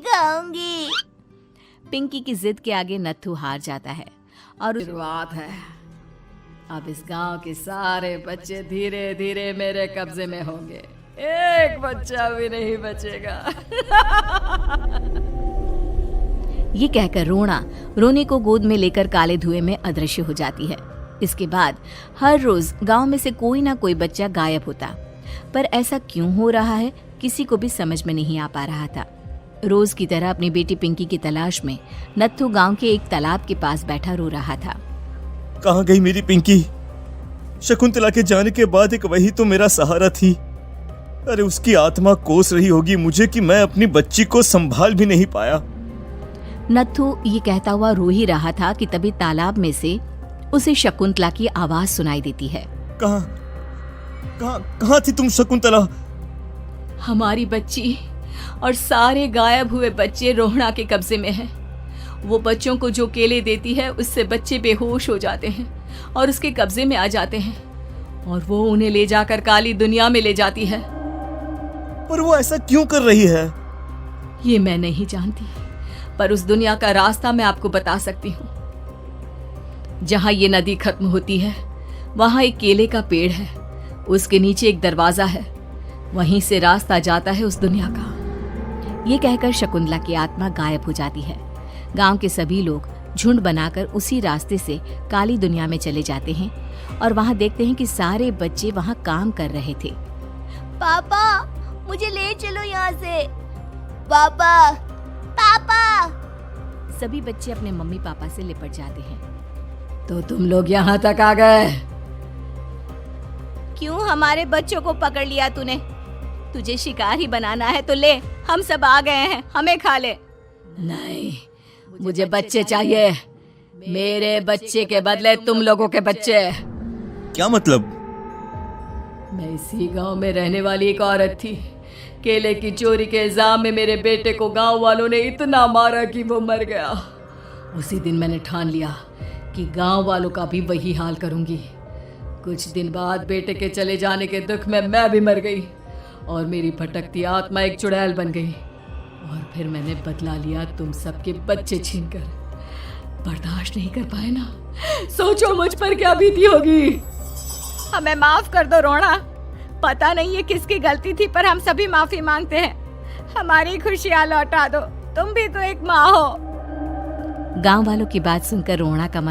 खाऊंगी। पिंकी की जिद के आगे नत्थू हार जाता है और बात है, अब इस गांव के सारे बच्चे धीरे धीरे मेरे कब्जे में होंगे, एक बच्चा भी नहीं बचेगा। ये कहकर रोना रोने को गोद में लेकर काले धुएं में अदृश्य हो जाती है। इसके बाद हर रोज गांव में से कोई ना कोई बच्चा गायब होता, पर ऐसा क्यों हो रहा है किसी को भी समझ में नहीं आ पा रहा था। रोज की तरह अपनी बेटी पिंकी की तलाश में नत्थू गांव के एक तालाब के पास बैठा रो रहा था। कहाँ गई मेरी पिंकी? शकुंतला के जाने के बाद एक वही तो मेरा सहारा थी। अरे उसकी आत्मा कोस रही होगी मुझे कि मैं अपनी बच्ची को संभाल भी नहीं पाया। नत्थू ये कहता हुआ रो ही रहा था कि तभी तालाब में से उसे शकुंतला की आवाज सुनाई देती है। कहाँ थी तुम शकुंतला? हमारी बच्ची और सारे गायब हुए बच्चे रोहड़ा के कब्जे में हैं। वो बच्चों को जो केले देती है उससे बच्चे बेहोश हो जाते हैं और उसके कब्जे में आ जाते हैं और वो उन्हें ले जाकर काली दुनिया में ले जाती है। पर वो ऐसा क्यों कर रही है? ये मैं नहीं जानती, पर उस दुनिया का रास्ता मैं आपको बता सकती हूँ। जहाँ ये नदी खत्म होती है वहाँ एक केले का पेड़ है, उसके नीचे एक दरवाजा है, वहीं से रास्ता जाता है उस दुनिया का। ये कहकर शकुंतला की आत्मा गायब हो जाती है। गांव के सभी लोग झुंड बनाकर उसी रास्ते से काली दुनिया में चले जाते हैं और वहाँ देखते हैं कि सारे बच्चे वहाँ काम कर रहे थे। पापा मुझे ले चलो यहाँ से। पापा पापा। सभी बच्चे अपने मम्मी पापा से लिपट जाते हैं। तो तुम लोग यहाँ तक आ गए? क्यों हमारे बच्चों को पकड़ लिया तूने? तुझे शिकार ही बनाना है तो ले, हम सब आ गए हैं, हमें खा ले। नहीं, मुझे बच्चे चाहिए। मेरे बच्चे के बदले तुम लोगों के बच्चे। क्या मतलब? मैं इसी गांव में रहने वाली एक औरत थी। केले की चोरी के इल्जाम में मेरे बेटे को गांव वालों ने इतना मारा कि वो मर गया। उसी दिन मैंने ठान लिया कि गांव वालों का भी वही हाल करूंगी। कुछ दिन बाद बेटे के चले जाने के दुख में मैं भी मर गई और मेरी भटकती आत्मा एक चुड़ैल बन गई और फिर मैंने बदला लिया तुम सबके बच्चे छीनकर। बर्दाश्त नहीं कर पाए ना? सोचो मुझ पर क्या बीती होगी। हमें माफ कर दो रोना, पता नहीं ये किसकी गलती थी पर हम सभी माफी मांगते हैं। हमारी खुशियाँ लौटा दो, तुम भी तो एक माँ हो। गांव वालों की बात सुनकर रोहड़ा का मन